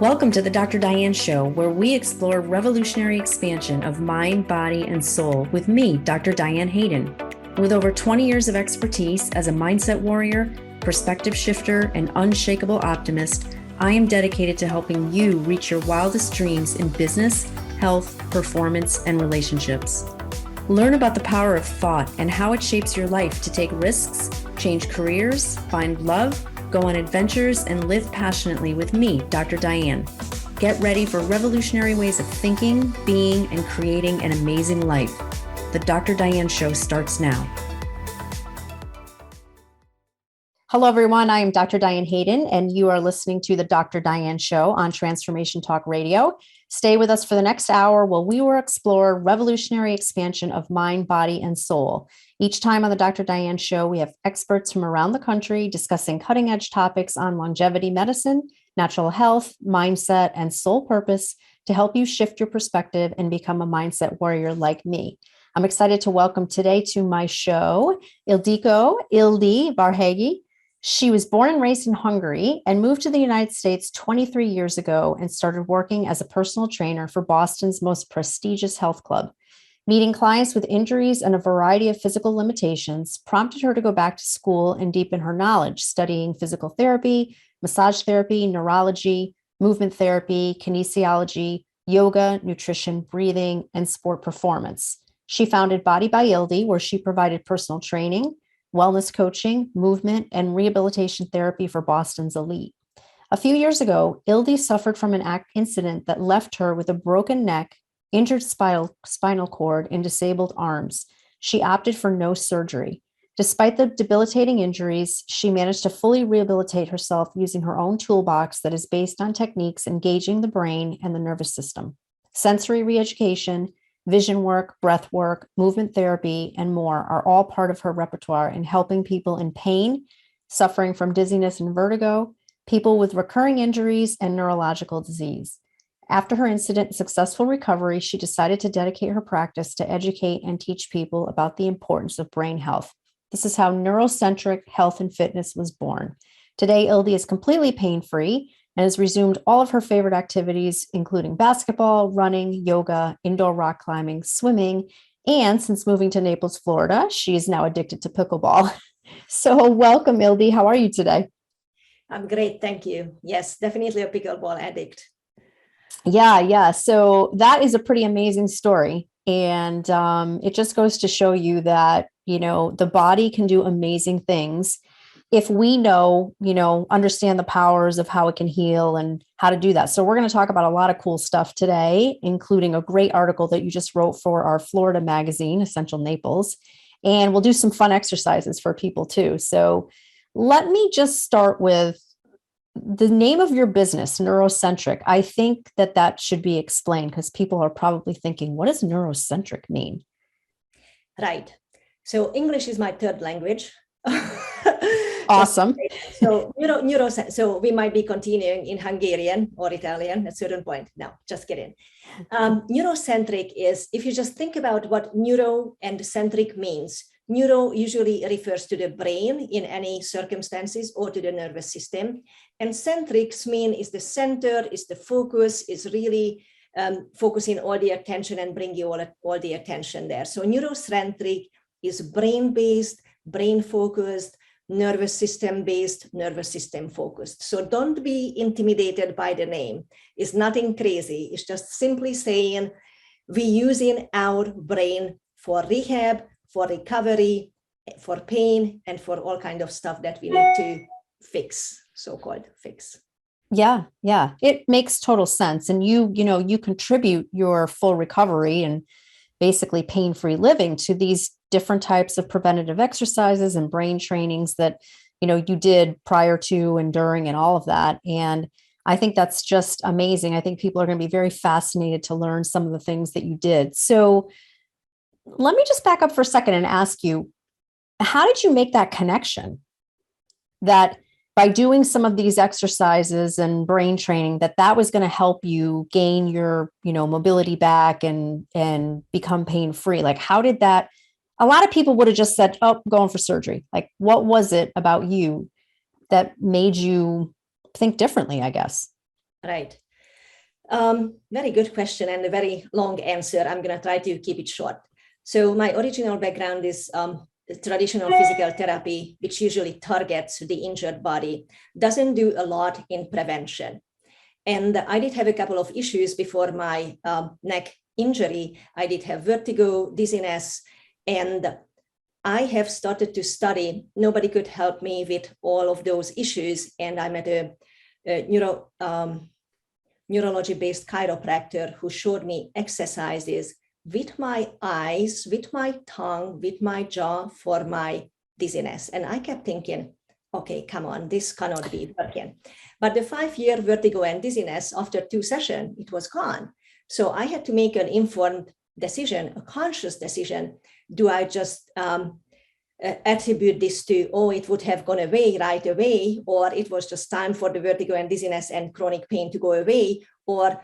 Welcome to the Dr. Diane Show, where we explore revolutionary expansion of mind, body, and soul with me, Dr. Diane Hayden. With over 20 years of expertise as a mindset warrior, perspective shifter, and unshakable optimist, I am dedicated to helping you reach your wildest dreams in business, health, performance, and relationships. Learn about the power of thought and how it shapes your life to take risks, change careers, find love, go on adventures, and live passionately with me, Dr. Diane. Get ready for revolutionary ways of thinking, being, and creating an amazing life. The Dr. Diane Show starts now. Hello, everyone. I am Dr. Diane Hayden, and you are listening to the Dr. Diane Show on Transformation Talk Radio. Stay with us for the next hour while we will explore revolutionary expansion of mind, body, and soul. Each time on the Dr. Diane Show, we have experts from around the country discussing cutting-edge topics on longevity medicine, natural health, mindset, and soul purpose to help you shift your perspective and become a mindset warrior like me. I'm excited to welcome today to my show, Ildi Varhelyi. She was born and raised in Hungary and moved to the United States 23 years ago and started working as a personal trainer for Boston's most prestigious health club. Meeting clients with injuries and a variety of physical limitations prompted her to go back to school and deepen her knowledge, studying physical therapy, massage therapy, neurology, movement therapy, kinesiology, yoga, nutrition, breathing, and sport performance. She founded Body by Ildi, where she provided personal training, wellness coaching, movement, and rehabilitation therapy for Boston's elite. A few years ago, Ildi suffered from an incident that left her with a broken neck, injured spinal cord, and disabled arms. She opted for no surgery. Despite the debilitating injuries, she managed to fully rehabilitate herself using her own toolbox that is based on techniques engaging the brain and the nervous system. Sensory reeducation, vision work, breath work, movement therapy, and more are all part of her repertoire in helping people in pain, suffering from dizziness and vertigo, people with recurring injuries, and neurological disease. After her incident and successful recovery, she decided to dedicate her practice to educate and teach people about the importance of brain health. This is how NeuroCentric Health and Fitness was born. Today, Ildi is completely pain-free and has resumed all of her favorite activities, including basketball, running, yoga, indoor rock climbing, swimming, and since moving to Naples, Florida, she is now addicted to pickleball. So welcome, Ildi. How are you today? I'm great. Thank you. Yes, definitely a pickleball addict. Yeah. So that is a pretty amazing story. And it just goes to show you that, the body can do amazing things if we understand the powers of how it can heal and how to do that. So we're going to talk about a lot of cool stuff today, including a great article that you just wrote for our Florida magazine, Essential Naples. And we'll do some fun exercises for people too. So let me just start with the name of your business, NeuroCentric. I think that should be explained because people are probably thinking, what does NeuroCentric mean? Right. So English is my third language. Awesome. So so we might be continuing in Hungarian or Italian at a certain point. No, just kidding. NeuroCentric is, if you just think about what neuro and centric means, neuro usually refers to the brain in any circumstances or to the nervous system. And centrics mean is the center, is the focus, is really focusing all the attention and bringing all the attention there. So neurocentric is brain-based, brain-focused, nervous system-based, nervous system-focused. So don't be intimidated by the name. It's nothing crazy. It's just simply saying we're using our brain for rehab, for recovery, for pain, and for all kind of stuff that we need to fix, so-called fix. Yeah. It makes total sense. And you contribute your full recovery and basically pain-free living to these different types of preventative exercises and brain trainings that, you did prior to and during and all of that. And I think that's just amazing. I think people are going to be very fascinated to learn some of the things that you did. So let me just back up for a second and ask you, how did you make that connection that by doing some of these exercises and brain training, that was going to help you gain your, mobility back and become pain-free? Like, how did that, a lot of people would have just said, oh, I'm going for surgery. Like, what was it about you that made you think differently, I guess? Right. Very good question and a very long answer. I'm going to try to keep it short. So my original background is traditional physical therapy, which usually targets the injured body, doesn't do a lot in prevention. And I did have a couple of issues before my neck injury. I did have vertigo, dizziness, and I have started to study. Nobody could help me with all of those issues. And I met a neurology-based chiropractor who showed me exercises with my eyes, with my tongue, with my jaw for my dizziness. And I kept thinking, okay, come on, this cannot be working. But the 5-year vertigo and dizziness, after 2 sessions, it was gone. So I had to make an informed decision, a conscious decision. Do I just attribute this to, oh, it would have gone away right away, or it was just time for the vertigo and dizziness and chronic pain to go away, or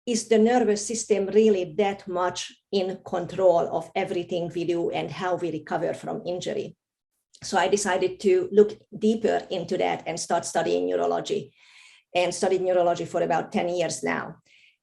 is the nervous system really that much in control of everything we do and how we recover from injury? So I decided to look deeper into that and start studying neurology, and studied neurology for about 10 years now.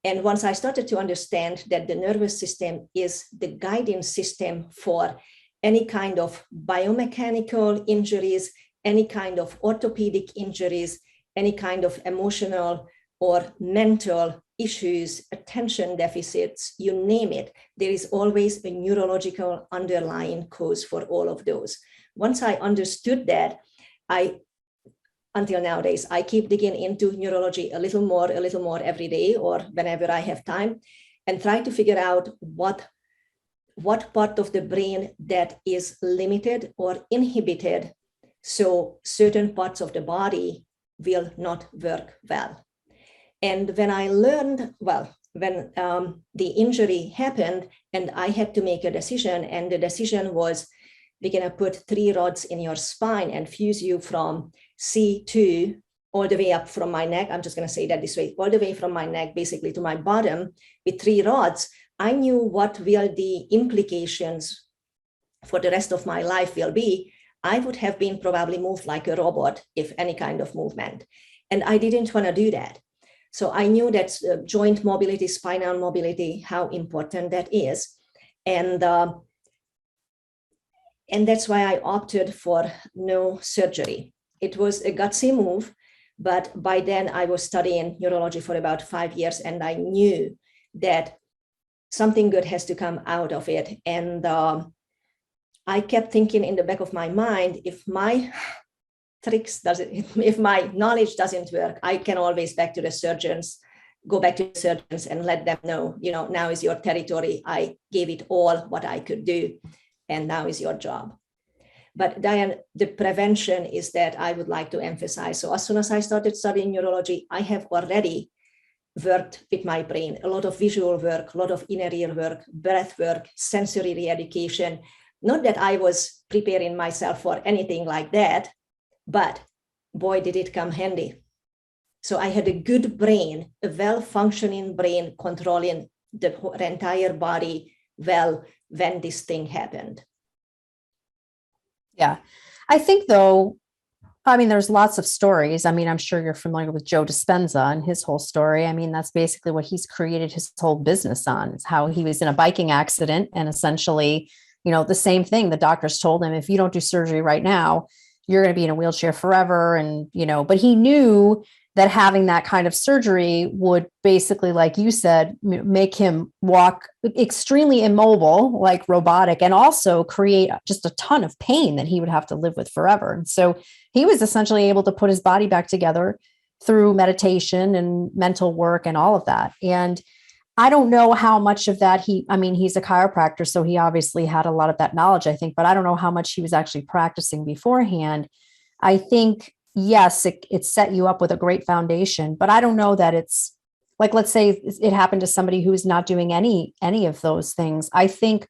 And once I started to understand that the nervous system is the guiding system for any kind of biomechanical injuries, any kind of orthopedic injuries, any kind of emotional or mental issues, attention deficits, you name it, there is always a neurological underlying cause for all of those. Once I understood that, until nowadays, I keep digging into neurology a little more every day or whenever I have time, and try to figure out what part of the brain that is limited or inhibited, so certain parts of the body will not work well. And when I learned, when the injury happened and I had to make a decision, and the decision was, we're going to put 3 rods in your spine and fuse you from C2 all the way up from my neck. I'm just going to say that this way, all the way from my neck, basically to my bottom with 3 rods. I knew what will the implications for the rest of my life will be. I would have been probably moved like a robot, if any kind of movement. And I didn't want to do that. So I knew that joint mobility, spinal mobility, how important that is. And that's why I opted for no surgery. It was a gutsy move, but by then I was studying neurology for about 5 years, and I knew that something good has to come out of it. And I kept thinking in the back of my mind, if my if my knowledge doesn't work, I can always go back to the surgeons and let them know, now is your territory. I gave it all what I could do, and now is your job. But Diane, the prevention is that I would like to emphasize. So as soon as I started studying neurology, I have already worked with my brain, a lot of visual work, a lot of inner ear work, breath work, sensory re-education. Not that I was preparing myself for anything like that, but boy, did it come handy. So I had a good brain, a well-functioning brain controlling the entire body well when this thing happened. Yeah. I think though, there's lots of stories. I'm sure you're familiar with Joe Dispenza and his whole story. That's basically what he's created his whole business on, is how he was in a biking accident, and essentially, the same thing. The doctors told him, if you don't do surgery right now, you're going to be in a wheelchair forever. And, but he knew that having that kind of surgery would basically, like you said, make him walk extremely immobile, like robotic, and also create just a ton of pain that he would have to live with forever. And so he was essentially able to put his body back together through meditation and mental work and all of that. And I don't know how much of that he's a chiropractor, so he obviously had a lot of that knowledge, I think, but I don't know how much he was actually practicing beforehand. I think, yes, it set you up with a great foundation, but I don't know that it's like, let's say it happened to somebody who's not doing any of those things. I think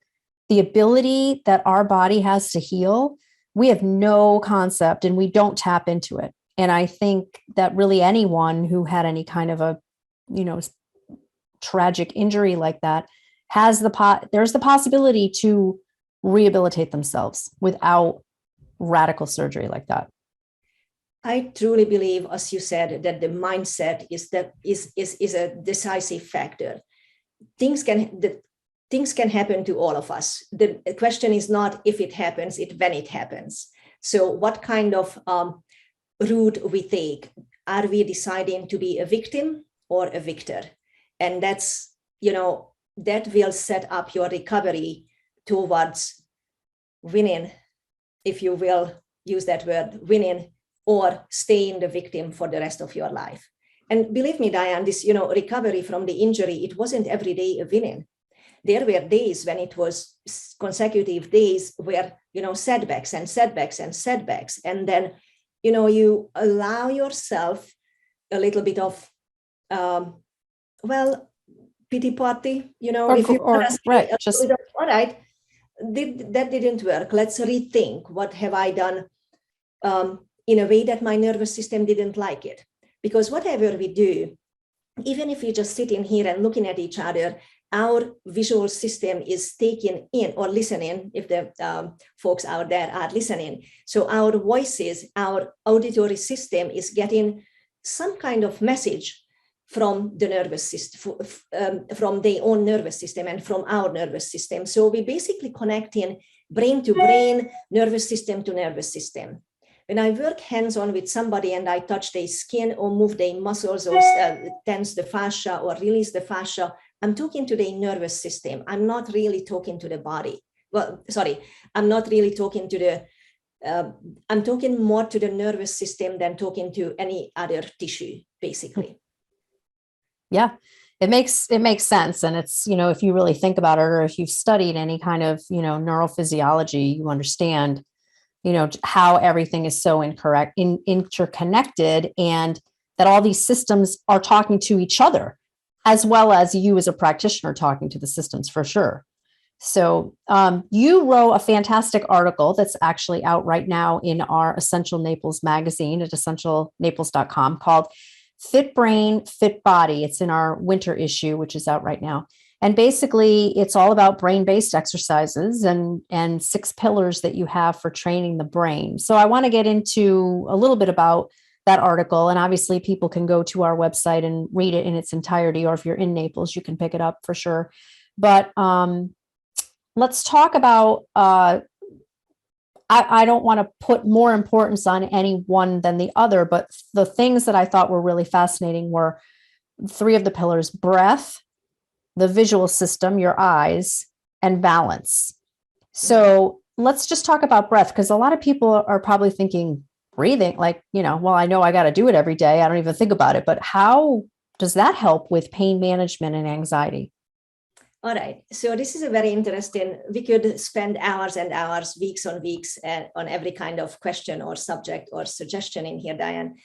the ability that our body has to heal, we have no concept and we don't tap into it. And I think that really anyone who had any kind of a, tragic injury like that there's the possibility to rehabilitate themselves without radical surgery like that. I truly believe, as you said, that the mindset is a decisive factor. Things can happen to all of us. The question is not if it happens, when it happens. So what kind of route we take? Are we deciding to be a victim or a victor? And that's, that will set up your recovery towards winning, if you will use that word, winning, or staying the victim for the rest of your life. And believe me, Diane, this, recovery from the injury, it wasn't every day a winning. There were days when it was consecutive days where, setbacks and setbacks and setbacks. And then, you allow yourself a little bit of, pity party, if you right, all right, that didn't work. Let's rethink. What have I done in a way that my nervous system didn't like it? Because whatever we do, even if we just sitting here and looking at each other, our visual system is taking in or listening, if the folks out there are listening. So our voices, our auditory system is getting some kind of message from the nervous system, from their own nervous system and from our nervous system. So we basically connecting brain to brain, nervous system to nervous system. When I work hands-on with somebody and I touch their skin or move their muscles or tense the fascia or release the fascia, I'm talking to the nervous system. I'm not really talking to the body. Well, sorry, I'm not really talking to the, I'm talking more to the nervous system than talking to any other tissue, basically. Yeah, it makes sense. And it's, if you really think about it, or if you've studied any kind of, neurophysiology, you understand, how everything is so interconnected, and that all these systems are talking to each other, as well as you as a practitioner talking to the systems, for sure. So you wrote a fantastic article that's actually out right now in our Essential Naples magazine at essentialnaples.com called Fit Brain, Fit Body. It's in our winter issue, which is out right now. And basically, it's all about brain-based exercises and 6 pillars that you have for training the brain. So I want to get into a little bit about that article. And obviously, people can go to our website and read it in its entirety, or if you're in Naples, you can pick it up for sure. But let's talk about, I don't want to put more importance on any one than the other, but the things that I thought were really fascinating were 3 of the pillars: breath, the visual system, your eyes, and balance. So let's just talk about breath, because a lot of people are probably thinking breathing, like, well, I know I got to do it every day. I don't even think about it. But how does that help with pain management and anxiety? All right. So this is a very interesting, we could spend hours and hours, weeks on weeks on every kind of question or subject or suggestion in here, Diane.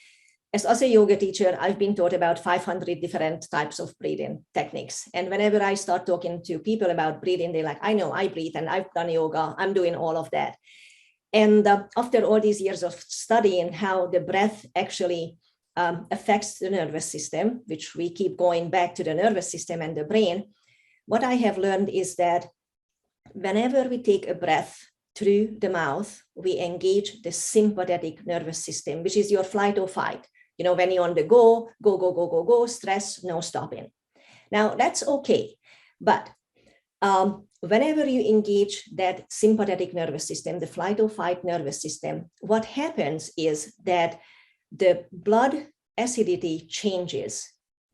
As a yoga teacher, I've been taught about 500 different types of breathing techniques. And whenever I start talking to people about breathing, they're like, I know, I breathe and I've done yoga. I'm doing all of that. And after all these years of studying how the breath actually affects the nervous system, which we keep going back to the nervous system and the brain, what I have learned is that whenever we take a breath through the mouth, we engage the sympathetic nervous system, which is your flight or fight. When you're on the go, stress, no stopping. Now, that's okay. But whenever you engage that sympathetic nervous system, the flight or fight nervous system, what happens is that the blood acidity changes.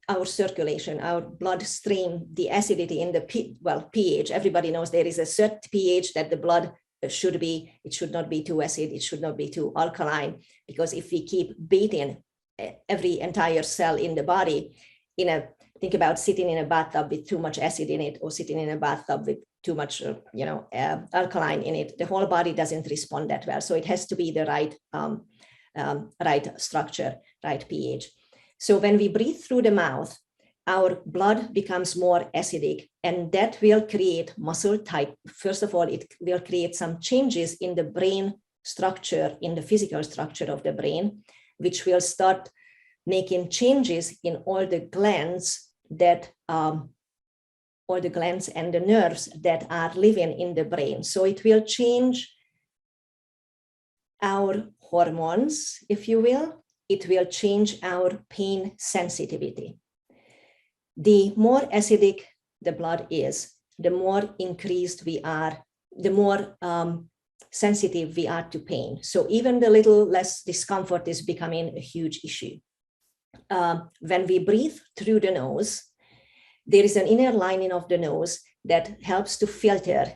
Our circulation, our bloodstream, the acidity in the pH. Everybody knows there is a certain pH that the blood should be. It should not be too acid. It should not be too alkaline, because if we keep beating every entire cell in the body, think about sitting in a bathtub with too much acid in it, or sitting in a bathtub with too much, alkaline in it. The whole body doesn't respond that well. So it has to be the right structure, right pH. So when we breathe through the mouth, our blood becomes more acidic, and that will create muscle type. First of all, it will create some changes in the brain structure, in the physical structure of the brain, which will start making changes in all the glands and the nerves that are living in the brain. So it will change our hormones, if you will, it will change our pain sensitivity. The more acidic the blood is, the more increased we are, the more sensitive we are to pain. So even the little less discomfort is becoming a huge issue. When we breathe through the nose, there is an inner lining of the nose that helps to filter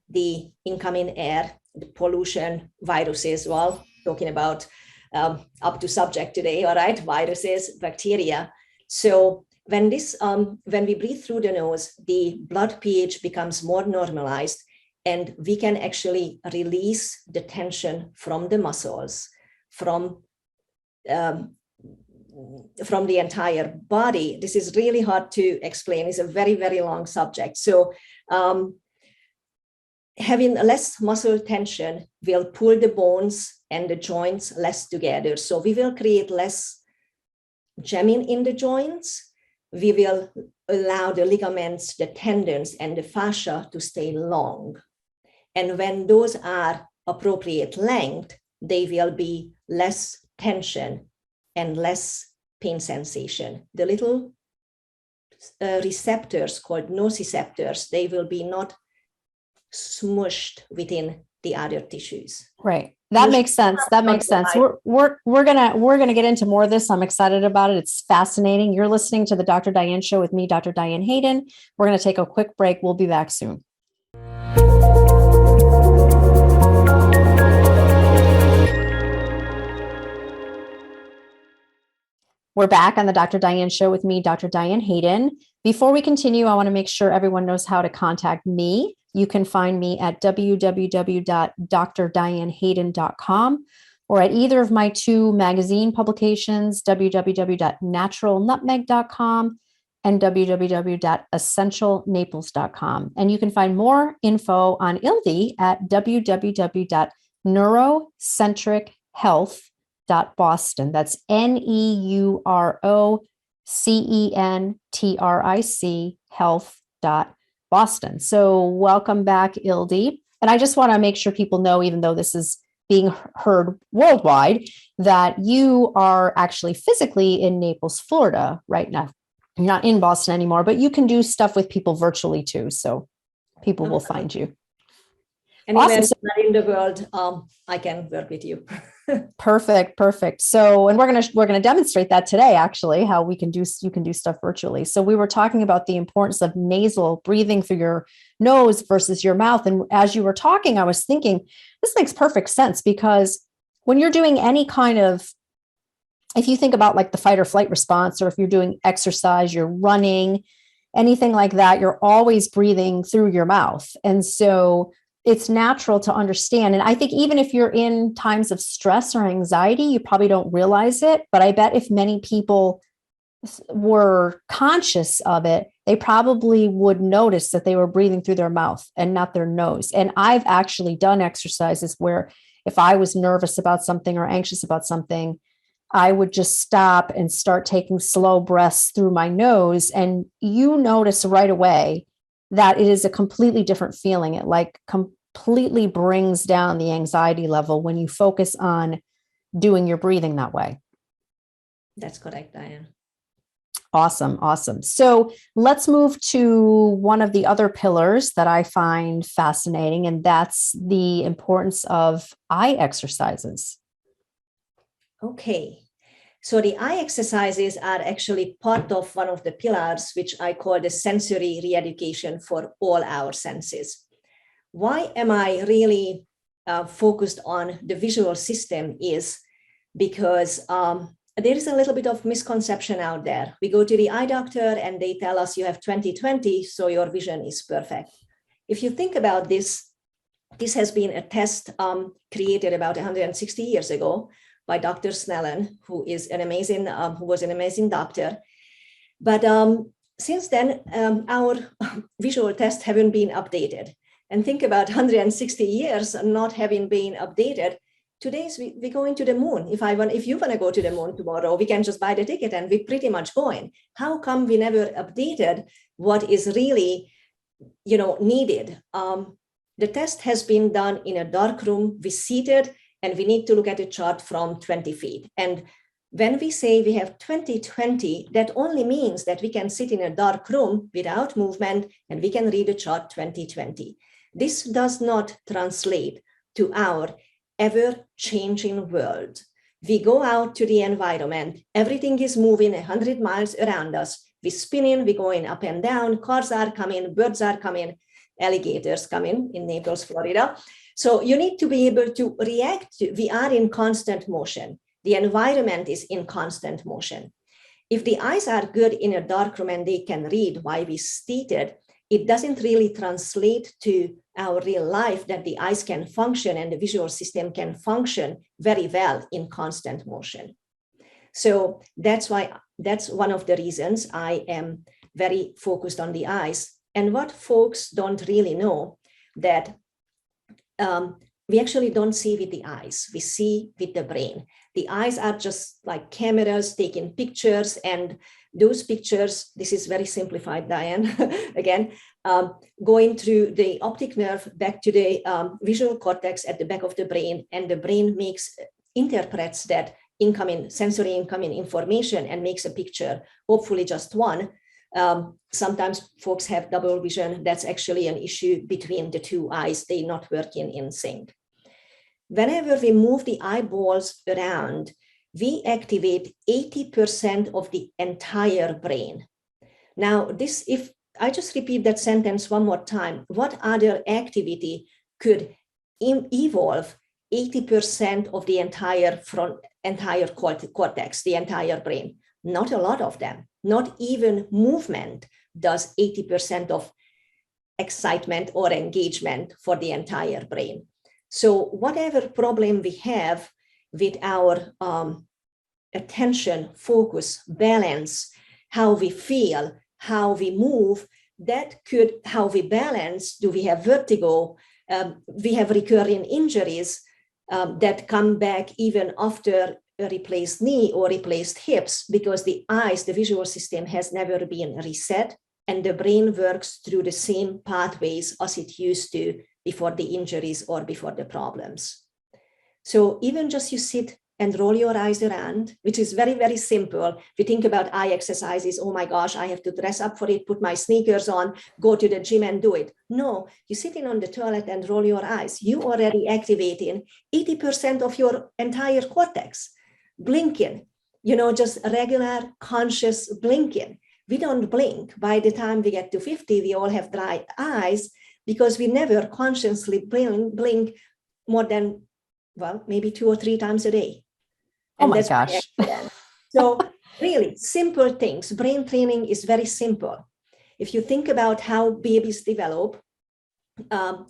the incoming air, the pollution, viruses, well, talking about up to subject today, all right, viruses, bacteria. So when we breathe through the nose, the blood pH becomes more normalized, and we can actually release the tension from the muscles, from the entire body. This is really hard to explain. It's a very, very long subject. So having less muscle tension will pull the bones and the joints less together. So we will create less jamming in the joints. We will allow the ligaments, the tendons, and the fascia to stay long. And when those are appropriate length, they will be less tension and less pain sensation. The little receptors called nociceptors, they will be not smushed within the other tissues. Right. That makes sense. That makes sense. We're gonna get into more of this. I'm excited about it. It's fascinating. You're listening to the Dr. Diane Show with me, Dr. Diane Hayden. We're gonna take a quick break. We'll be back soon. We're back on the Dr. Diane Show with me, Dr. Diane Hayden. Before we continue, I want to make sure everyone knows how to contact me. You can find me at www.drdianehayden.com or at either of my two magazine publications, www.naturalnutmeg.com and www.essentialnaples.com. And you can find more info on Ildi at www.neurocentrichealth.boston. That's NeuroCentric health.boston. So welcome back, Ildi. And I just want to make sure people know, even though this is being heard worldwide, that you are actually physically in Naples, Florida right now. You're not in Boston anymore, but you can do stuff with people virtually too. So people will find you. And awesome. In the world, I can work with you. Perfect. So, and we're gonna demonstrate that today, actually, how you can do stuff virtually. So we were talking about the importance of nasal breathing through your nose versus your mouth. And as you were talking, I was thinking, this makes perfect sense, because when you're doing any kind of, if you think about like the fight or flight response, or if you're doing exercise, you're running, anything like that, you're always breathing through your mouth. And so it's natural to understand. And I think even if you're in times of stress or anxiety, you probably don't realize it. But I bet if many people were conscious of it, they probably would notice that they were breathing through their mouth and not their nose. And I've actually done exercises where if I was nervous about something or anxious about something, I would just stop and start taking slow breaths through my nose. And you notice right away that it is a completely different feeling. It like completely brings down the anxiety level when you focus on doing your breathing that way. That's correct, Diane. Awesome. So let's move to one of the other pillars that I find fascinating, and that's the importance of eye exercises. Okay. So the eye exercises are actually part of one of the pillars, which I call the sensory re-education for all our senses. Why am I really focused on the visual system is because there is a little bit of misconception out there. We go to the eye doctor and they tell us you have 20/20, so your vision is perfect. If you think about this, this has been a test created about 160 years ago by Dr. Snellen, who was an amazing doctor. But since then, our visual tests haven't been updated. And think about 160 years not having been updated. Today's we're going to the moon. If you want to go to the moon tomorrow, we can just buy the ticket and we're pretty much going. How come we never updated what is really, needed? The test has been done in a dark room. We seated and we need to look at a chart from 20 feet. And when we say we have 20/20, that only means that we can sit in a dark room without movement and we can read a chart 20/20. This does not translate to our ever-changing world. We go out to the environment, everything is moving 100 miles around us. We spinning, we going up and down, cars are coming, birds are coming, alligators coming in Naples, Florida. So you need to be able to react. We are in constant motion. The environment is in constant motion. If the eyes are good in a dark room and they can read why we stated, it doesn't really translate to our real life that the eyes can function and the visual system can function very well in constant motion. So that's one of the reasons I am very focused on the eyes. And what folks don't really know, that we actually don't see with the eyes, we see with the brain. The eyes are just like cameras taking pictures, and those pictures, this is very simplified, Diane, again, going through the optic nerve back to the visual cortex at the back of the brain, and the brain interprets that sensory incoming information and makes a picture, hopefully just one. Sometimes folks have double vision. That's actually an issue between the two eyes. They're not working in sync. Whenever we move the eyeballs around, we activate 80% of the entire brain. Now, if I just repeat that sentence one more time, what other activity could evolve 80% of the entire cortex, the entire brain? Not a lot of them. Not even movement does 80% of excitement or engagement for the entire brain. So whatever problem we have with our attention, focus, balance, how we feel, how we move, how we balance, do we have vertigo? We have recurring injuries that come back even after a replaced knee or replaced hips, because the eyes, the visual system has never been reset, and the brain works through the same pathways as it used to before the injuries or before the problems. So even just you sit and roll your eyes around, which is very, very simple. We think about eye exercises. Oh my gosh, I have to dress up for it, put my sneakers on, go to the gym and do it. No, you're sitting on the toilet and roll your eyes. You already activating 80% of your entire cortex. Blinking, just regular conscious blinking. We don't blink. By the time we get to 50, we all have dry eyes because we never consciously blink more than, maybe 2 or 3 times a day. Oh my gosh. So really simple things. Brain training is very simple. If you think about how babies develop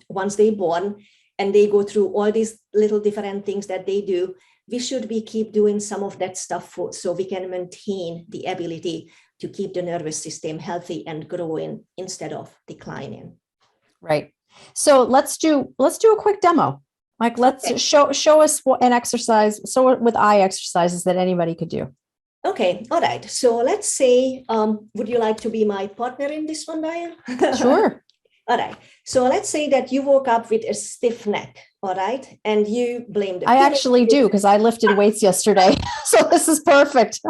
once they're born and they go through all these little different things that they do, we should keep doing some of that stuff so we can maintain the ability to keep the nervous system healthy and growing instead of declining. Right. So let's do a quick demo. Like, let's show us an exercise. So with eye exercises that anybody could do. Okay. All right. So let's say, would you like to be my partner in this one, Diane? Sure. All right. So let's say that you woke up with a stiff neck. All right. And you blame the I actually do, because I lifted weights yesterday. So this is perfect.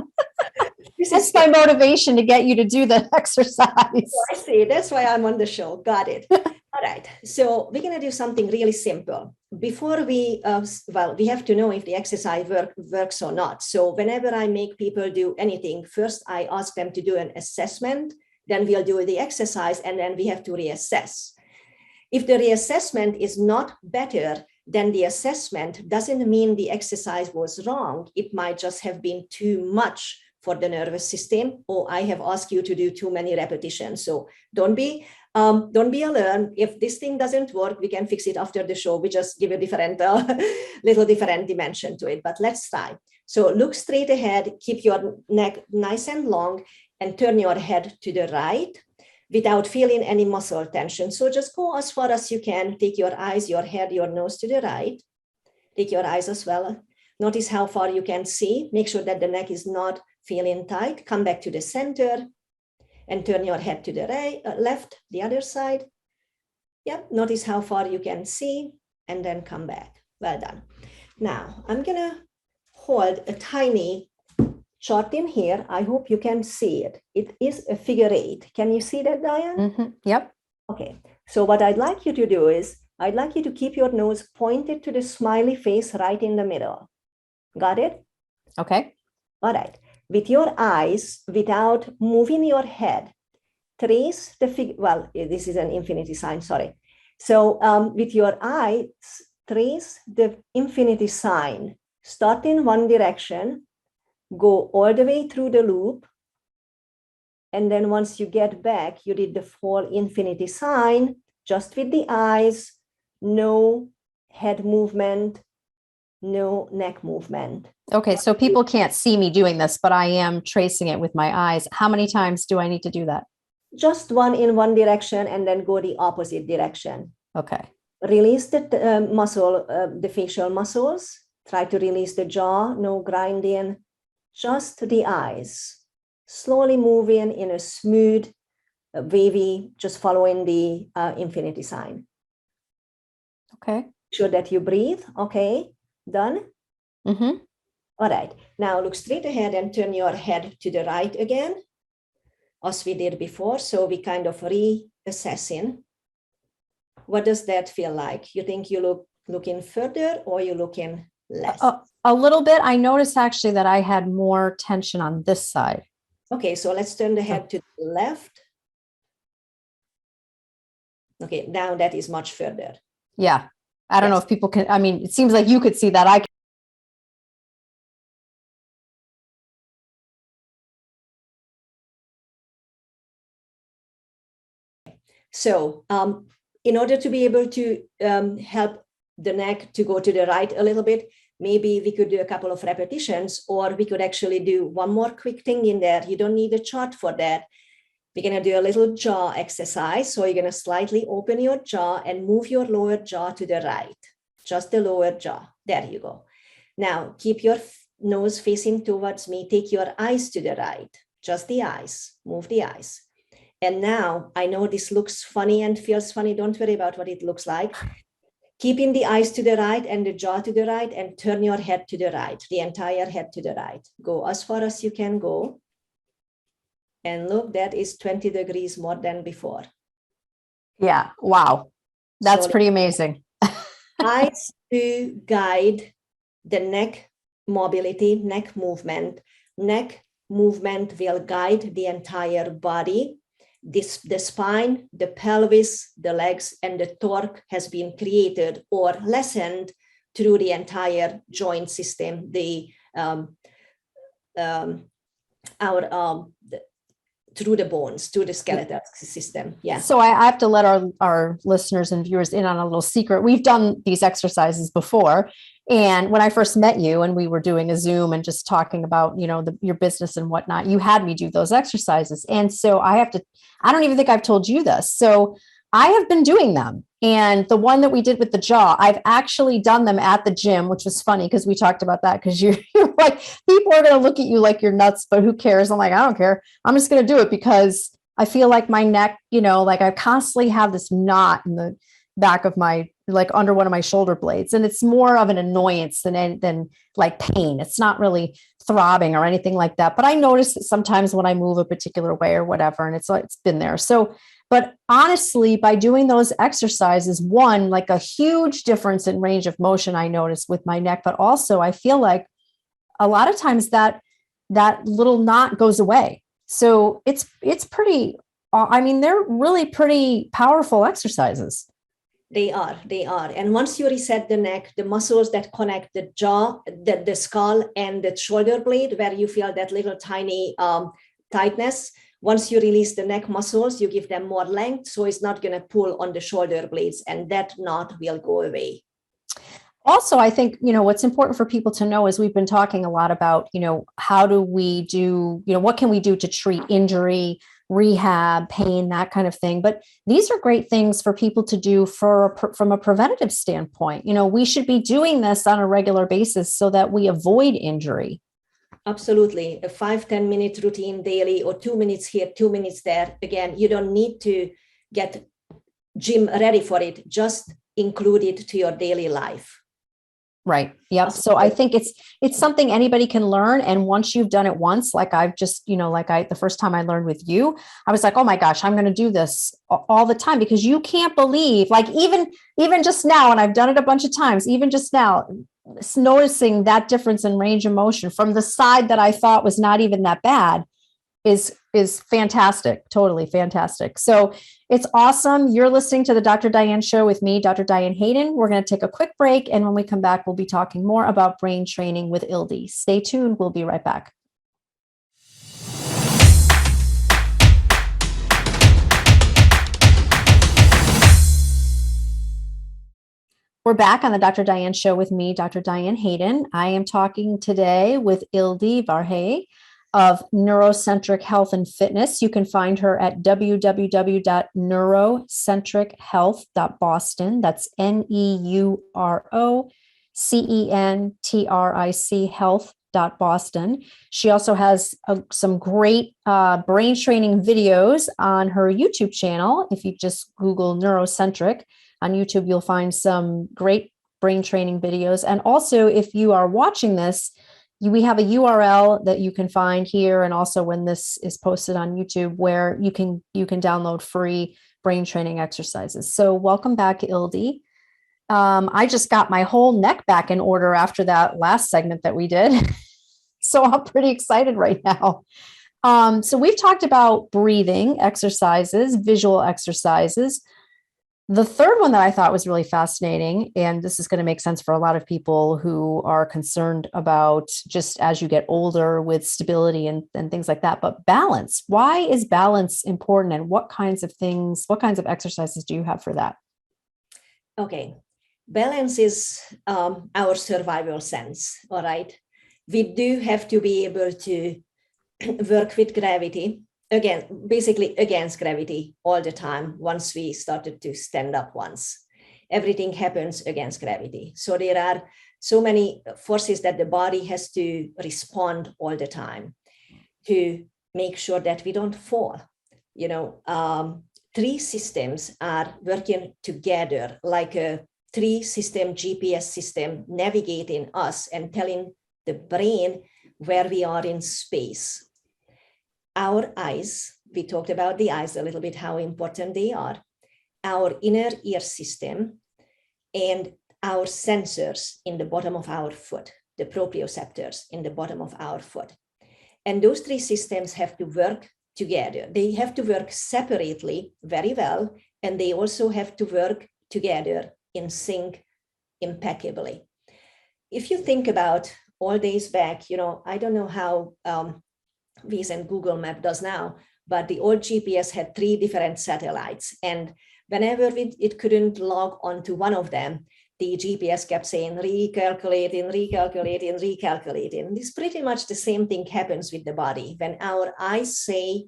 That's my motivation to get you to do the exercise. I see. That's why I'm on the show. Got it. All right. So we're going to do something really simple. Before we have to know if the exercise works or not. So whenever I make people do anything, first I ask them to do an assessment, then we'll do the exercise, and then we have to reassess. If the reassessment is not better than the assessment, doesn't mean the exercise was wrong. It might just have been too much for the nervous system, or I have asked you to do too many repetitions. So don't be alarmed. If this thing doesn't work, we can fix it after the show. We just give a different, little different dimension to it, but let's try. So look straight ahead, keep your neck nice and long, and turn your head to the right without feeling any muscle tension. So just go as far as you can. Take your eyes, your head, your nose to the right. Take your eyes as well. Notice how far you can see. Make sure that the neck is not feeling tight. Come back to the center and turn your head to the right, left, the other side. Yep. Notice how far you can see, and then come back. Well done. Now I'm going to hold a tiny chart in here. I hope you can see it. It is a figure 8. Can you see that, Diane? Mm-hmm. Yep. Okay. So what I'd like you to do is, I'd like you to keep your nose pointed to the smiley face right in the middle. Got it? Okay. All right. With your eyes, without moving your head, trace the figure. Well, this is an infinity sign, sorry. So with your eyes, trace the infinity sign. Start in one direction, go all the way through the loop. And then once you get back, you did the full infinity sign, just with the eyes, no head movement, no neck movement. Okay. So people can't see me doing this, but I am tracing it with my eyes. How many times do I need to do that? Just one in one direction and then go the opposite direction. Okay. Release the muscle, the facial muscles. Try to release the jaw, no grinding, just the eyes. Slowly moving in a smooth, wavy, just following the infinity sign. Okay. Make sure that you breathe. Okay, done? Mm-hmm. All right, now look straight ahead and turn your head to the right again, as we did before. So we kind of reassessing. What does that feel like? You think you looking further or you looking less? A little bit. I noticed actually that I had more tension on this side. Okay, so let's turn the head to the left. Okay, now that is much further. Yeah. I don't know if people can, I mean, it seems like you could see that. I can. So in order to be able to help the neck to go to the right a little bit, maybe we could do a couple of repetitions, or we could actually do one more quick thing in there. You don't need a chart for that. We're going to do a little jaw exercise. So you're going to slightly open your jaw and move your lower jaw to the right, just the lower jaw. There you go. Now keep your nose facing towards me. Take your eyes to the right, just the eyes, move the eyes. And now I know this looks funny and feels funny. Don't worry about what it looks like. Keeping the eyes to the right and the jaw to the right, and turn your head to the right, the entire head to the right. Go as far as you can go. And look, that is 20 degrees more than before. Yeah. Wow. That's pretty amazing. Eyes to guide the neck mobility, neck movement. Neck movement will guide the entire body. The spine, the pelvis, the legs, and the torque has been created or lessened through the entire joint system, through the bones, through the skeletal system. Yeah. So I have to let our listeners and viewers in on a little secret. We've done these exercises before. And when I first met you and we were doing a Zoom and just talking about, your business and whatnot, you had me do those exercises. And so I don't even think I've told you this. So I have been doing them. And the one that we did with the jaw, I've actually done them at the gym, which was funny because we talked about that, because you're like, people are going to look at you like you're nuts, but who cares? I'm like, I don't care. I'm just going to do it because I feel like my neck, like I constantly have this knot in the back of my, like under one of my shoulder blades. And it's more of an annoyance than like pain. It's not really throbbing or anything like that. But I notice that sometimes when I move a particular way or whatever, and it's been there. So, but honestly, by doing those exercises, one, like a huge difference in range of motion I noticed with my neck, but also I feel like a lot of times that little knot goes away. So it's pretty, they're really pretty powerful exercises. They are. And once you reset the neck, the muscles that connect the jaw, the skull and the shoulder blade, where you feel that little tiny tightness, once you release the neck muscles, you give them more length. So it's not going to pull on the shoulder blades, and that knot will go away. Also, I think, what's important for people to know is we've been talking a lot about, how do we do, what can we do to treat injury, rehab, pain, that kind of thing. But these are great things for people to do from a preventative standpoint. We should be doing this on a regular basis so that we avoid injury. Absolutely. A 5-10 minute routine daily, or 2 minutes here, 2 minutes there. Again, you don't need to get gym ready for it. Just include it to your daily life. Right. Yep. So I think it's something anybody can learn. And once you've done it once, like I've just, the first time I learned with you, I was like, oh my gosh, I'm going to do this all the time, because you can't believe, like even just now, and I've done it a bunch of times, even just now, noticing that difference in range of motion from the side that I thought was not even that bad is fantastic. Totally fantastic. So it's awesome. You're listening to the Dr. Diane Show with me, Dr. Diane Hayden. We're going to take a quick break. And when we come back, we'll be talking more about brain training with Ildi. Stay tuned. We'll be right back. We're back on the Dr. Diane Show with me, Dr. Diane Hayden. I am talking today with Ildi Varhelyi of NeuroCentric Health and Fitness. You can find her at www.neurocentrichealth.boston. That's NeuroCentric health.boston. She also has some great brain training videos on her YouTube channel. If you just Google NeuroCentric on YouTube, you'll find some great brain training videos. And also, if you are watching this, we have a URL that you can find here, and also when this is posted on YouTube, where you can download free brain training exercises. So welcome back, Ildi. I just got my whole neck back in order after that last segment that we did. So I'm pretty excited right now. So we've talked about breathing exercises, visual exercises. The third one that I thought was really fascinating, and this is going to make sense for a lot of people who are concerned about just as you get older with stability and things like that, but balance. Why is balance important, and what kinds of exercises do you have for that? Okay. Balance is our survival sense, all right? We do have to be able to work with gravity, basically against gravity all the time. Once we started to stand up once, everything happens against gravity. So there are so many forces that the body has to respond all the time to make sure that we don't fall. Three systems are working together like a three-system GPS system, navigating us and telling the brain where we are in space. Our eyes, we talked about the eyes a little bit, how important they are, our inner ear system, and our sensors in the bottom of our foot, the proprioceptors in the bottom of our foot. And those three systems have to work together. They have to work separately very well, and they also have to work together in sync impeccably. If you think about all days back, I don't know how Waze and Google Map does now, but the old GPS had three different satellites. And whenever it couldn't log onto one of them, the GPS kept saying, recalculating. This pretty much the same thing happens with the body. When our eyes say,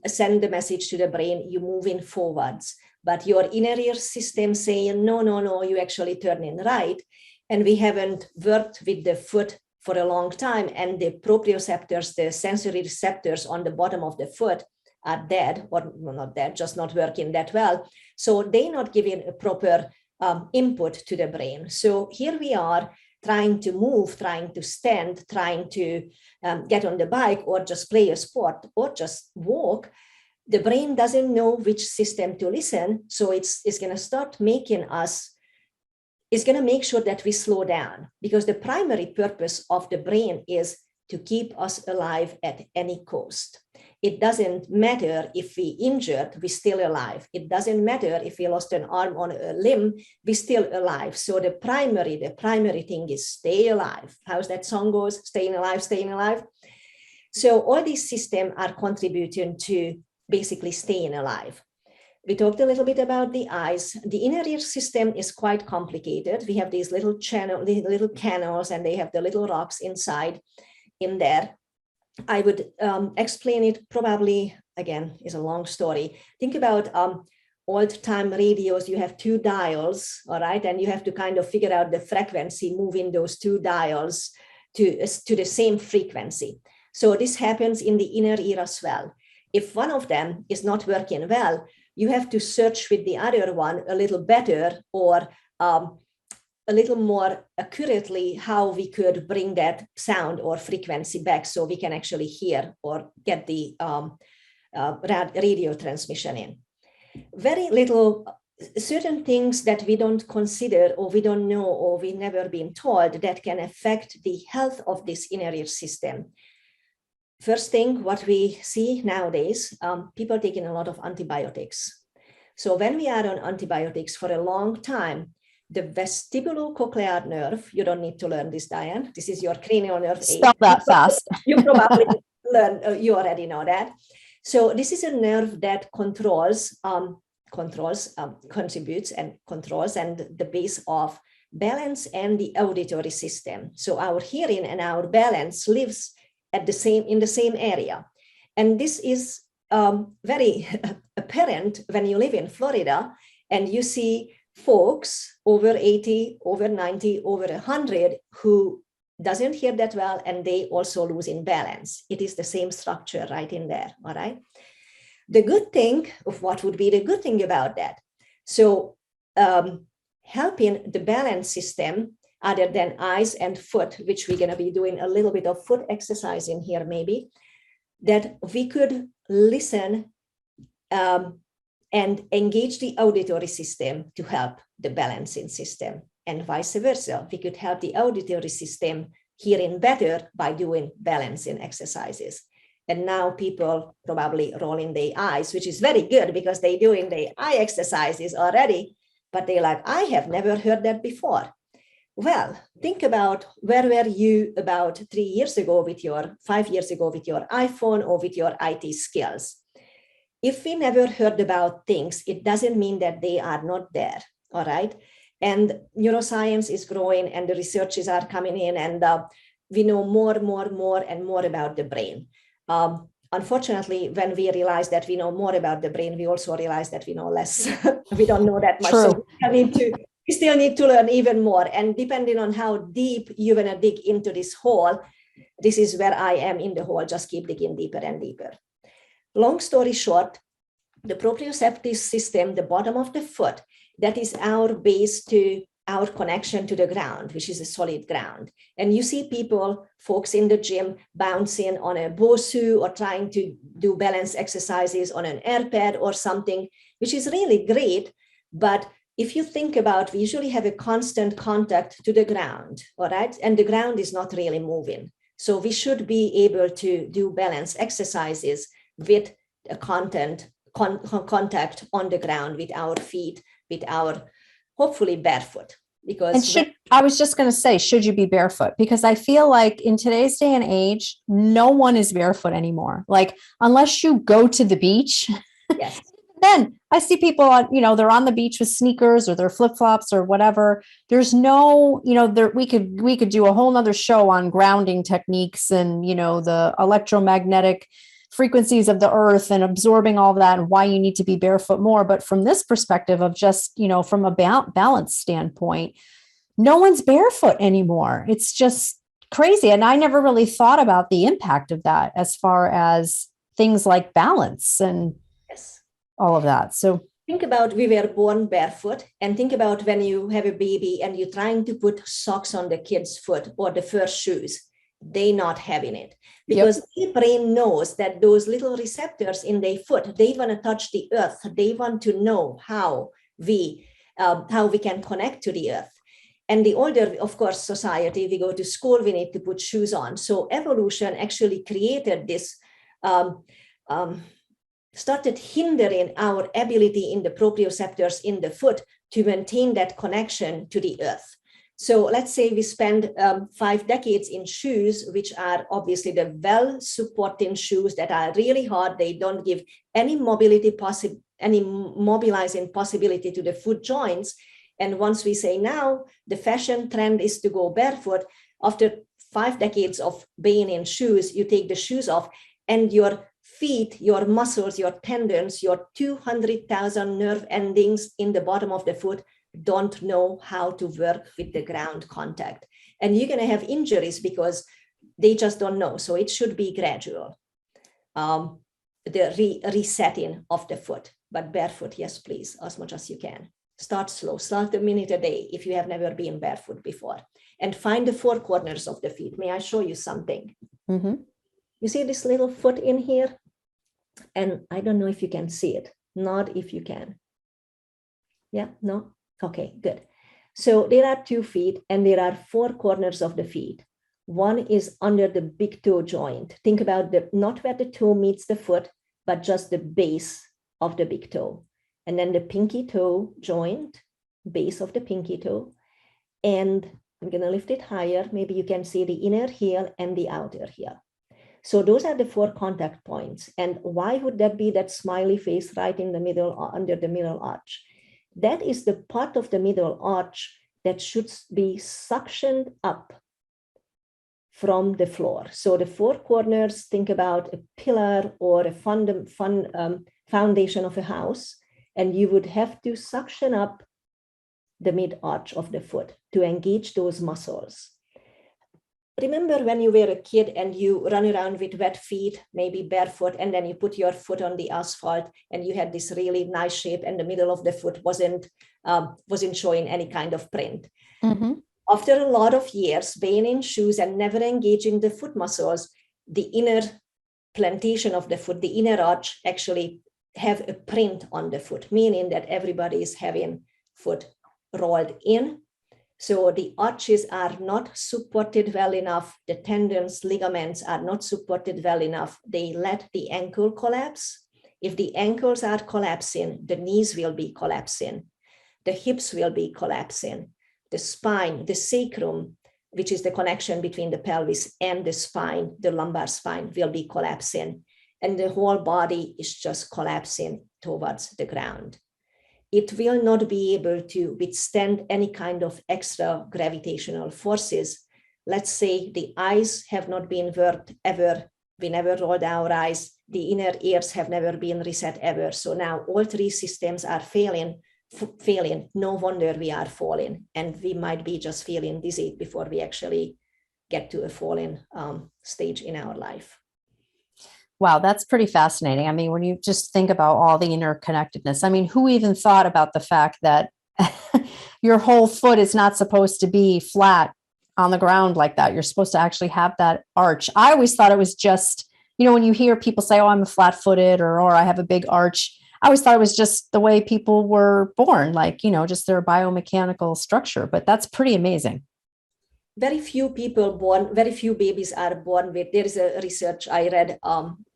send the message to the brain, you're moving forwards, but your inner ear system saying, no, you actually turn in right. And we haven't worked with the foot for a long time, and the proprioceptors, the sensory receptors on the bottom of the foot are dead, or not dead, just not working that well. So they're not giving a proper input to the brain. So here we are trying to move, trying to stand, trying to get on the bike, or just play a sport, or just walk. The brain doesn't know which system to listen. So it's going to start making us, is going to make sure that we slow down, because the primary purpose of the brain is to keep us alive at any cost. It doesn't matter if we injured, we're still alive. It doesn't matter if we lost an arm or a limb, we're still alive. So the primary thing is stay alive. How's that song goes? Staying alive, staying alive. So all these systems are contributing to basically staying alive. We talked a little bit about the eyes. The inner ear system is quite complicated. We have these little canals, and they have the little rocks inside in there. I would explain it probably, again, is a long story. Think about old-time radios. You have two dials, all right? And you have to kind of figure out the frequency, moving those two dials to the same frequency. So this happens in the inner ear as well. If one of them is not working well, you have to search with the other one a little better, or a a little more accurately how we could bring that sound or frequency back so we can actually hear or get the radio transmission in. Very little, certain things that we don't consider or we don't know or we've never been told that can affect the health of this inner ear system. First thing, what we see nowadays, people taking a lot of antibiotics. So when we are on antibiotics for a long time, the vestibulocochlear nerve, you don't need to learn this, Diane. This is your cranial nerve. Spell that fast. You probably learn, you already know that. So this is a nerve that contributes and controls and the base of balance and the auditory system. So our hearing and our balance lives in the same area. And this is very apparent when you live in Florida and you see folks over 80, over 90, over 100 who doesn't hear that well, and they also lose in balance. It is the same structure right in there, all right? The good thing of what would be the good thing about that? So helping the balance system other than eyes and foot, which we're gonna be doing a little bit of foot exercise in here maybe, that we could listen and engage the auditory system to help the balancing system, and vice versa. We could help the auditory system hearing better by doing balancing exercises. And now people probably rolling their eyes, which is very good because they're doing their eye exercises already, but they're like, I have never heard that before. Well, think about where were you about 3 years ago with 5 years ago with your iPhone or with your IT skills. If we never heard about things, it doesn't mean that they are not there, all right? And neuroscience is growing and the researches are coming in and we know more and more about the brain. Unfortunately, when we realize that we know more about the brain, we also realize that we know less. We don't know that much. True. So we still need to learn even more. And depending on how deep you're gonna dig into this hole, this is where I am in the hole, just keep digging deeper and deeper. Long story short, the proprioceptive system, the bottom of the foot, that is our base to our connection to the ground, which is a solid ground. And you see people, folks in the gym, bouncing on a BOSU or trying to do balance exercises on an air pad or something, which is really great. But if you think about, we usually have a constant contact to the ground, all right? And the ground is not really moving. So we should be able to do balance exercises with a contact on the ground with our feet, with our hopefully barefoot. Because I was just going to say, should you be barefoot? Because I feel like in today's day and age, no one is barefoot anymore. Like unless you go to the beach, yes. Then I see people on, they're on the beach with sneakers or their flip-flops or whatever. There's no, we could do a whole nother show on grounding techniques and, the electromagnetic frequencies of the earth and absorbing all that and why you need to be barefoot more. But from this perspective of just, from a balance standpoint, no one's barefoot anymore. It's just crazy. And I never really thought about the impact of that as far as things like balance and yes. all of that. So think about we were born barefoot, and think about when you have a baby and you're trying to put socks on the kid's foot or the first shoes. They not having it because the brain knows that those little receptors in their foot, they want to touch the earth. They want to know how we can connect to the earth. And the older, of course, society, we go to school, we need to put shoes on. So evolution actually created this, started hindering our ability in the proprioceptors in the foot to maintain that connection to the earth. So let's say we spend 5 decades in shoes, which are obviously the well-supporting shoes that are really hard. They don't give any mobilizing possibility to the foot joints. And once we say now, the fashion trend is to go barefoot, after 5 decades of being in shoes, you take the shoes off and your feet, your muscles, your tendons, your 200,000 nerve endings in the bottom of the foot don't know how to work with the ground contact. And you're going to have injuries because they just don't know. So it should be gradual, the resetting of the foot, but barefoot, yes, please, as much as you can. Start slow, start a minute a day if you have never been barefoot before, and find the four corners of the feet. May I show you something? Mm-hmm. You see this little foot in here? And I don't know if you can see it. Not if you can. Yeah, no? Okay, good. So there are 2 feet and there are 4 corners of the feet. One is under the big toe joint. Think about not where the toe meets the foot, but just the base of the big toe. And then the pinky toe joint, base of the pinky toe. And I'm going to lift it higher. Maybe you can see the inner heel and the outer heel. So those are the 4 contact points. And why would that be that smiley face right in the middle, under the middle arch? That is the part of the middle arch that should be suctioned up from the floor. So the 4 corners, think about a pillar or a foundation of a house, and you would have to suction up the mid-arch of the foot to engage those muscles. Remember when you were a kid and you run around with wet feet, maybe barefoot, and then you put your foot on the asphalt and you had this really nice shape and the middle of the foot wasn't showing any kind of print. Mm-hmm. After a lot of years being in shoes and never engaging the foot muscles, the inner plantation of the foot, the inner arch actually have a print on the foot, meaning that everybody is having foot rolled in. So the arches are not supported well enough. The tendons, ligaments are not supported well enough. They let the ankle collapse. If the ankles are collapsing, the knees will be collapsing. The hips will be collapsing. The spine, the sacrum, which is the connection between the pelvis and the spine, the lumbar spine, will be collapsing. And the whole body is just collapsing towards the ground. It will not be able to withstand any kind of extra gravitational forces. Let's say the eyes have not been worked ever. We never rolled our eyes. The inner ears have never been reset ever. So now all 3 systems are failing. No wonder we are falling. And we might be just feeling dizzy before we actually get to a falling stage in our life. Wow, that's pretty fascinating. I mean, when you just think about all the interconnectedness, I mean, who even thought about the fact that your whole foot is not supposed to be flat on the ground like that? You're supposed to actually have that arch. I always thought it was just, when you hear people say, oh, I'm a flat-footed or I have a big arch, I always thought it was just the way people were born, like, just their biomechanical structure, but that's pretty amazing. Very few babies are born with, there is a research I read,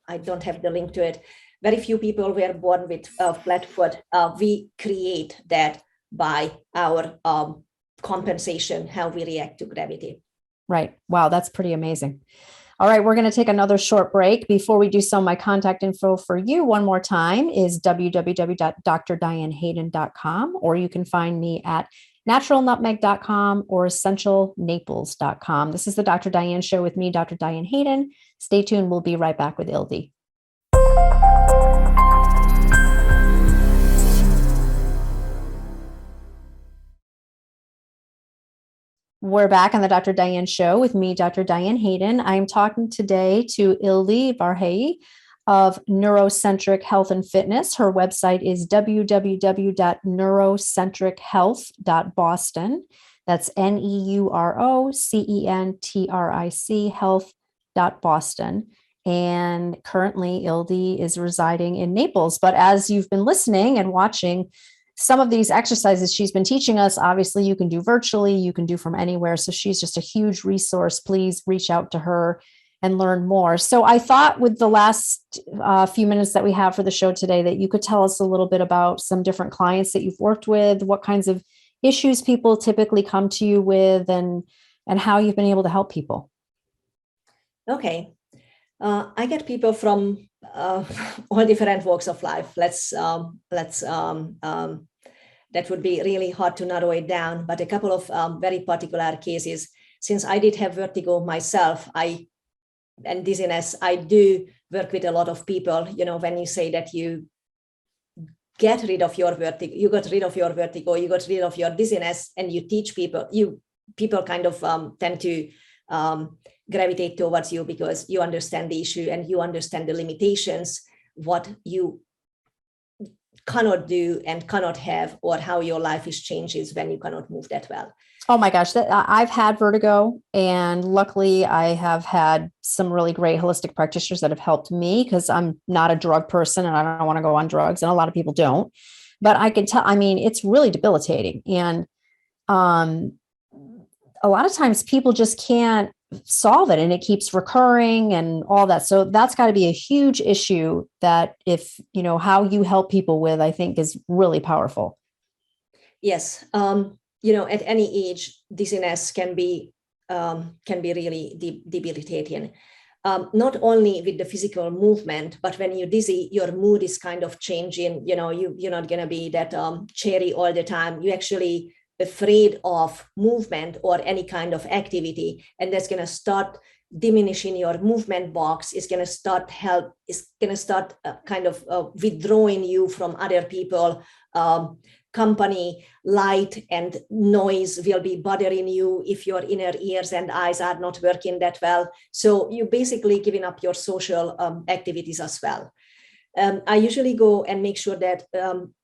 I don't have the link to it. Very few people were born with a flat foot. We create that by our compensation, how we react to gravity. Right. Wow, that's pretty amazing. All right, we're going to take another short break. Before we do so, my contact info for you one more time is www.drdianehayden.com, or you can find me at naturalnutmeg.com or essentialnaples.com. This is the Dr. Diane Show with me, Dr. Diane Hayden. Stay tuned. We'll be right back with Ildi. We're back on the Dr. Diane Show with me, Dr. Diane Hayden. I'm talking today to Ildi Varhelyi of NeuroCentric Health and Fitness. Her website is www.neurocentrichealth.boston. That's NeuroCentric health.boston. And currently, Ildi is residing in Naples. But as you've been listening and watching, some of these exercises she's been teaching us, obviously you can do virtually, you can do from anywhere. So she's just a huge resource. Please reach out to her and learn more. So I thought with the last few minutes that we have for the show today, that you could tell us a little bit about some different clients that you've worked with, what kinds of issues people typically come to you with, and how you've been able to help people. Okay. I get people from all different walks of life. That would be really hard to narrow it down, but a couple of very particular cases. Since I did have vertigo myself, and dizziness, I do work with a lot of people. When you say that you get rid of your vertigo, you got rid of your vertigo, you got rid of your dizziness, and you teach people, people kind of tend to gravitate towards you because you understand the issue and you understand the limitations, what you cannot do and cannot have, or how your life is changes when you cannot move that well? Oh my gosh, I've had vertigo, and luckily I have had some really great holistic practitioners that have helped me, because I'm not a drug person and I don't want to go on drugs, and a lot of people don't. But I can tell, I mean, it's really debilitating. And a lot of times people just can't solve it, and it keeps recurring and all that. So that's got to be a huge issue that, if, how you help people with, I think is really powerful. Yes. At any age, dizziness can be really debilitating. Not only with the physical movement, but when you're dizzy, your mood is kind of changing. You're not going to be that cheery all the time. You're actually afraid of movement or any kind of activity, and that's going to start diminishing your movement box. It's going to start withdrawing you from other people. Company, light and noise will be bothering you if your inner ears and eyes are not working that well. So you're basically giving up your social activities as well. I usually go and make sure that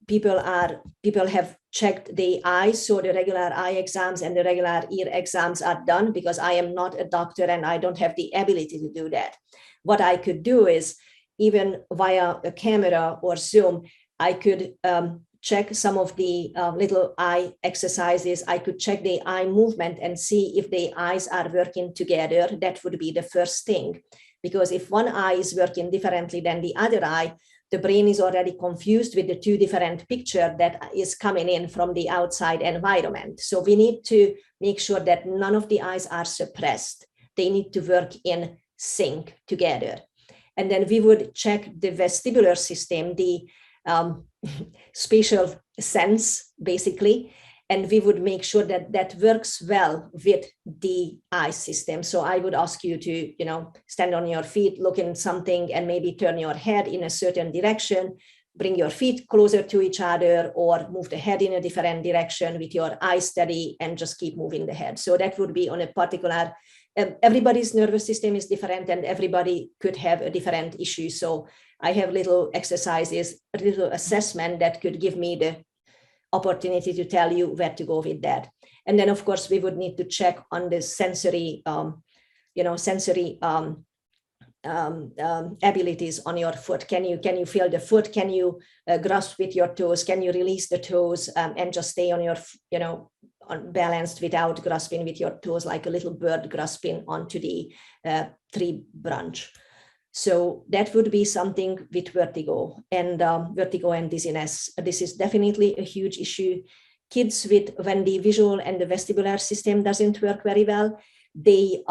people have checked the eyes, so the regular eye exams and the regular ear exams are done, because I am not a doctor and I don't have the ability to do that. What I could do is, even via a camera or Zoom, I could check some of the little eye exercises. I could check the eye movement and see if the eyes are working together. That would be the first thing, because if one eye is working differently than the other eye, the brain is already confused with the two different pictures that is coming in from the outside environment. So we need to make sure that none of the eyes are suppressed. They need to work in sync together. And then we would check the vestibular system, the spatial sense, basically, and we would make sure that that works well with the eye system. So I would ask you to, stand on your feet, look in something, and maybe turn your head in a certain direction, bring your feet closer to each other, or move the head in a different direction with your eyes steady, and just keep moving the head. So that would be on a particular, everybody's nervous system is different, and everybody could have a different issue. So I have little exercises, a little assessment that could give me the opportunity to tell you where to go with that. And then, of course, we would need to check on the sensory, abilities on your foot. Can you feel the foot? Can you grasp with your toes? Can you release the toes and just stay on your, balanced without grasping with your toes, like a little bird grasping onto the tree branch? So that would be something with vertigo and dizziness. This is definitely a huge issue. Kids when the visual and the vestibular system doesn't work very well, they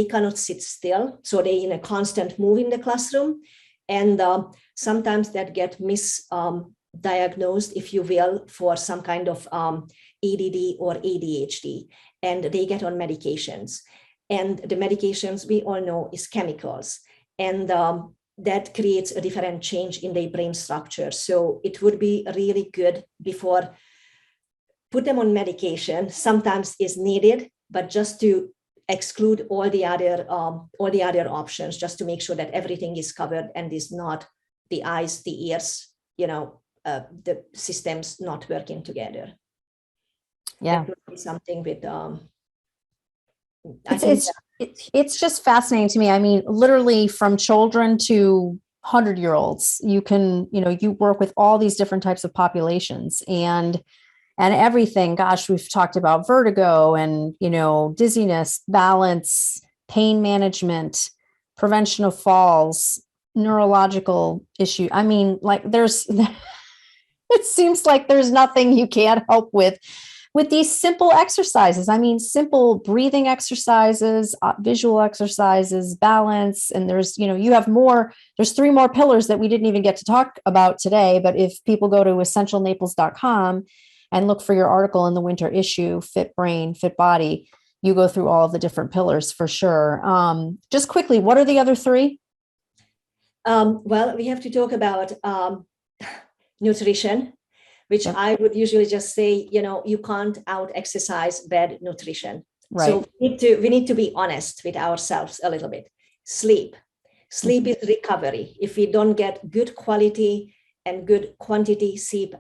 cannot sit still. So they in a constant move in the classroom. And sometimes that get misdiagnosed, if you will, for some kind of ADD or ADHD, and they get on medications. And the medications, we all know, is chemicals. And that creates a different change in their brain structure. So it would be really good before put them on medication. Sometimes is needed, but just to exclude all the other options, just to make sure that everything is covered and is not the eyes, the ears, the systems not working together. Yeah, that would be something with. It's just fascinating to me. I mean, literally from children to 100-year-olds, you can, you work with all these different types of populations and everything. Gosh, we've talked about vertigo and, dizziness, balance, pain management, prevention of falls, neurological issue. I mean, like it seems like there's nothing you can't help with these simple exercises. I mean, simple breathing exercises, visual exercises, balance. And there's, there's 3 more pillars that we didn't even get to talk about today. But if people go to essentialnaples.com and look for your article in the winter issue, Fit Brain, Fit Body, you go through all of the different pillars for sure. Just quickly, what are the other 3? Well, we have to talk about nutrition, which I would usually just say, you can't out exercise bad nutrition. Right. So we need to be honest with ourselves a little bit. Sleep is recovery. If we don't get good quality and good quantity sleep,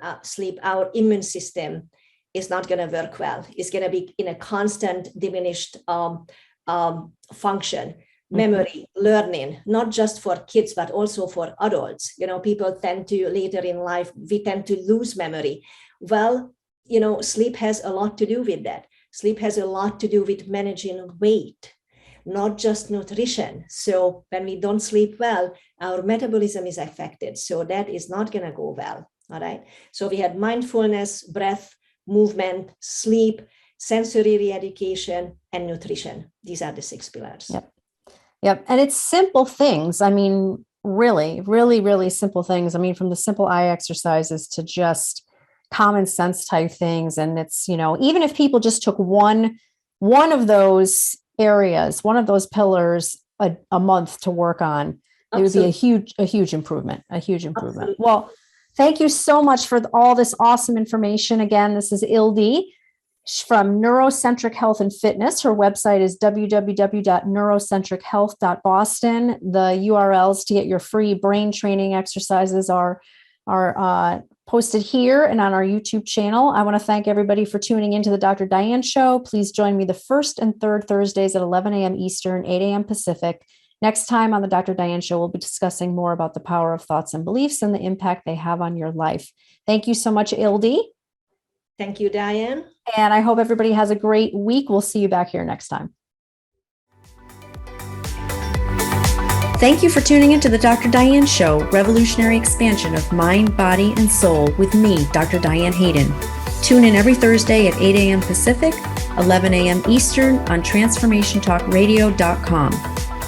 our immune system is not going to work well. It's going to be in a constant diminished function, memory, learning, not just for kids, but also for adults. People tend to later in life, we tend to lose memory. Well, sleep has a lot to do with that. Sleep has a lot to do with managing weight, not just nutrition. So when we don't sleep well, our metabolism is affected. So that is not going to go well. All right. So we had mindfulness, breath, movement, sleep, sensory re-education, and nutrition. These are the 6 pillars. Yep. And it's simple things. I mean, really, really, really simple things. I mean, from the simple eye exercises to just common sense type things. And it's, even if people just took one of those areas, one of those pillars a month to work on, it would be a huge improvement, Absolutely. Well, thank you so much for all this awesome information. Again, this is Ildi from NeuroCentric Health and Fitness. Her website is www.neurocentrichealth.boston. The URLs to get your free brain training exercises are posted here and on our YouTube channel. I want to thank everybody for tuning into the Dr. Diane Show. Please join me the first and third Thursdays at 11 a.m. Eastern, 8 a.m. Pacific. Next time on the Dr. Diane Show, we'll be discussing more about the power of thoughts and beliefs and the impact they have on your life. Thank you so much, Ildi. Thank you, Diane. And I hope everybody has a great week. We'll see you back here next time. Thank you for tuning into the Dr. Diane Show, revolutionary expansion of mind, body, and soul with me, Dr. Diane Hayden. Tune in every Thursday at 8 a.m. Pacific, 11 a.m. Eastern on transformationtalkradio.com.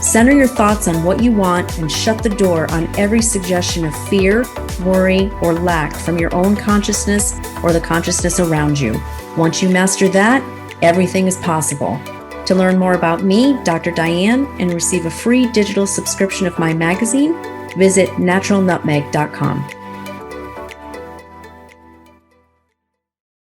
Center your thoughts on what you want and shut the door on every suggestion of fear, worry, or lack from your own consciousness or the consciousness around you. Once you master that, everything is possible. To learn more about me, Dr. Diane, and receive a free digital subscription of my magazine, visit naturalnutmeg.com.